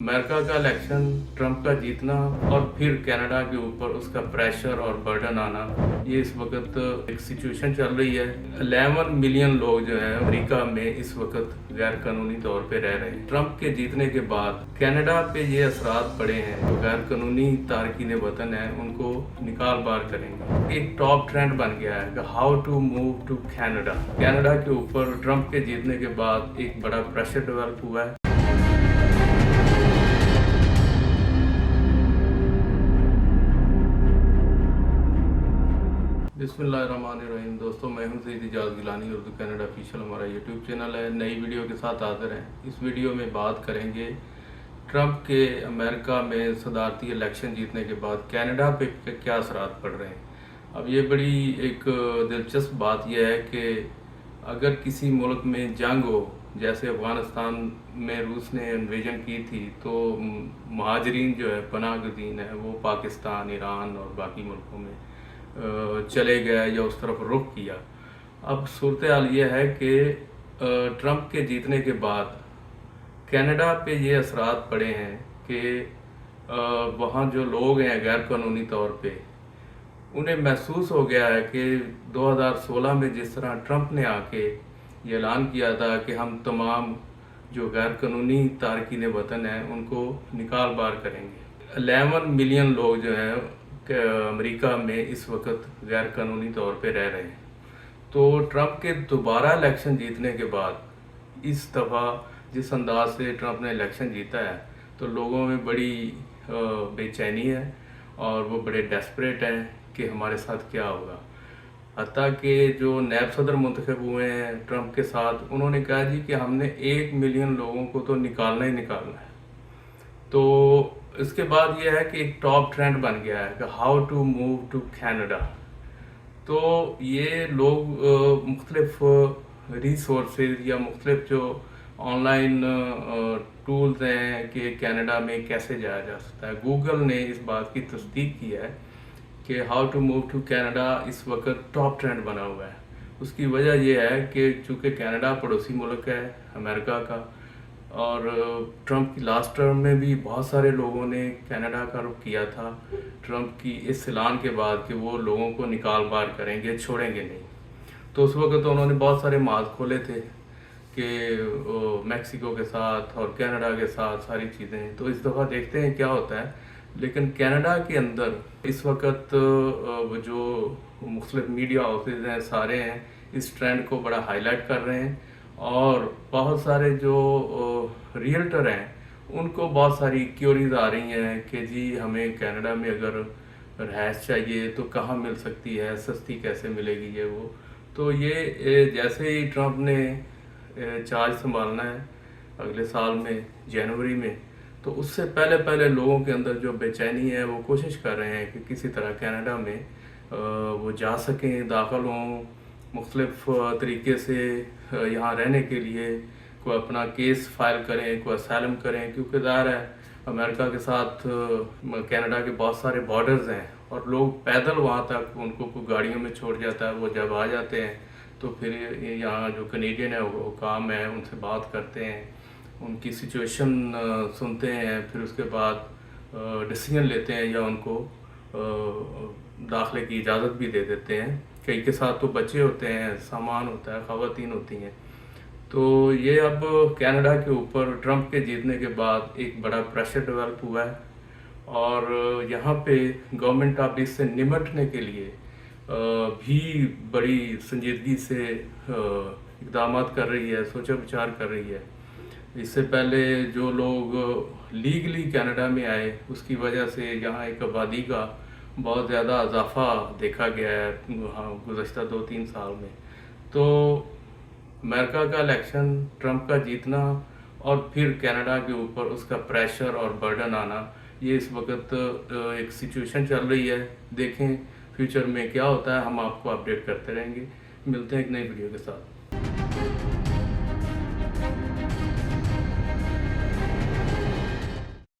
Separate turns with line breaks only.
America का election, Trump का जीतना और फिर कनाडा के ऊपर उसका प्रेशर और बर्डन आना, ये इस वक्त एक सिचुएशन चल रही है। 11 मिलियन लोग जो हैं अमेरिका में इस वक्त गैर कानूनी तौर पे रह रहे हैं। ट्रंप के जीतने के बाद कनाडा पे ये असरात पड़े हैं। जो गैर कानूनी तारकीन वतन है उनको निकाल बार करेंगे। एक टॉप ट्रेंड बन गया है कि how to move to Canada. Canada के ऊपर ट्रंप के जीतने के बाद एक बड़ा प्रेशर डेवलप हुआ है। बिस्मिल्लाहिर्रहमानिर्रहीम। दोस्तों, मैं हूं सईद इजाज़ गिलानी, उर्दू कनाडा ऑफिशियल हमारा यूट्यूब चैनल है। नई वीडियो के साथ हाजिर हैं। इस वीडियो में बात करेंगे ट्रंप के अमेरिका में सदारती इलेक्शन जीतने के बाद कनाडा पे क्या असरात पड़ रहे हैं। अब ये बड़ी एक दिलचस्प बात यह है कि अगर किसी मुल्क में जंग हो, जैसे अफ़गानिस्तान में रूस ने इन्वेजन की थी, तो महाजरीन जो है, पनाह गज़ीन है, वो पाकिस्तान, ईरान और बाकी मुल्कों में चले गए या उस तरफ रुख किया। अब सूरत हाल ये है कि ट्रंप के जीतने के बाद कनाडा पे ये असरात पड़े हैं कि वहाँ जो लोग हैं गैर कानूनी तौर पे, उन्हें महसूस हो गया है कि 2016 में जिस तरह ट्रंप ने आके ये ऐलान किया था कि हम तमाम जो गैर कानूनी तारकीन वतन हैं उनको निकाल बार करेंगे। 11 मिलियन लोग जो हैं अमेरिका में इस वक्त गैर कानूनी तौर पे रह रहे हैं। तो ट्रंप के दोबारा इलेक्शन जीतने के बाद इस दफ़ा जिस अंदाज से ट्रंप ने इलेक्शन जीता है, तो लोगों में बड़ी बेचैनी है और वो बड़े डेस्परेट हैं कि हमारे साथ क्या होगा। हत्ता कि जो नैब सदर मुंतखब हुए हैं ट्रंप के साथ, उन्होंने कहा जी कि हमने 1 मिलियन लोगों को तो निकालना ही निकालना है। तो इसके बाद ये है कि एक टॉप ट्रेंड बन गया है कि how to move to Canada. तो ये लोग मुख्तलिफ रिसोर्सेज या मुख्तलिफ जो ऑनलाइन टूल्स हैं कि कनाडा में कैसे जाया जा सकता है, गूगल ने इस बात की तस्दीक की है कि how to move to Canada इस वक्त टॉप ट्रेंड बना हुआ है। उसकी वजह यह है कि चूँकि कनाडा पड़ोसी मुल्क है अमेरिका का, और ट्रंप की लास्ट टर्म में भी बहुत सारे लोगों ने कनाडा का रुख किया था ट्रंप की इस ऐलान के बाद कि वो लोगों को निकाल बार करेंगे, छोड़ेंगे नहीं। तो उस वक्त तो उन्होंने बहुत सारे मार्ग खोले थे कि मैक्सिको के साथ और कनाडा के साथ सारी चीज़ें। तो इस दफ़ा देखते हैं क्या होता है। लेकिन कनाडा के अंदर इस वक्त जो मुख्तलिफ मीडिया हाउसेज हैं सारे हैं इस ट्रेंड को बड़ा हाईलाइट कर रहे हैं, और बहुत सारे जो रियल्टर हैं उनको बहुत सारी क्यूरीज आ रही हैं कि जी हमें कनाडा में अगर रहायश चाहिए तो कहाँ मिल सकती है, सस्ती कैसे मिलेगी ये वो। तो ये जैसे ही ट्रंप ने चार्ज संभालना है अगले साल में जनवरी में, तो उससे पहले पहले लोगों के अंदर जो बेचैनी है वो कोशिश कर रहे हैं कि किसी तरह कनाडा में वो जा सकें, दाखिल हों, मुख्तलिफ तरीके से यहाँ रहने के लिए कोई अपना केस फाइल करें, कोई असैलम करें, क्योंकि ज़ाहिर है अमेरिका के साथ कनाडा के बहुत सारे बॉर्डर्स हैं और लोग पैदल वहाँ तक उनको कोई गाड़ियों में छोड़ जाता है। वो जब आ जाते हैं तो फिर यहाँ जो कनेडियन है वो काम है, उनसे बात करते हैं, उनकी सिचुएशन सुनते हैं, फिर उसके बाद डिसीजन लेते हैं या उनको दाखिले की इजाज़त भी दे देते हैं। कई के साथ तो बच्चे होते हैं, सामान होता है, ख़वातीन होती हैं। तो ये अब कनाडा के ऊपर ट्रंप के जीतने के बाद एक बड़ा प्रेशर डेवलप हुआ है, और यहाँ पे गवर्नमेंट अब इससे निपटने के लिए भी बड़ी संजीदगी से इक़दाम कर रही है, सोचा विचार कर रही है। इससे पहले जो लोग लीगली कनाडा में आए उसकी वजह से यहाँ एक आबादी का बहुत ज़्यादा इजाफा देखा गया है गुज़श्ता 2-3 साल में। तो अमेरिका का इलेक्शन, ट्रंप का जीतना और फिर कनाडा के ऊपर उसका प्रेशर और बर्डन आना, ये इस वक्त एक सिचुएशन चल रही है। देखें फ्यूचर में क्या होता है, हम आपको अपडेट करते रहेंगे। मिलते हैं एक नई वीडियो के साथ।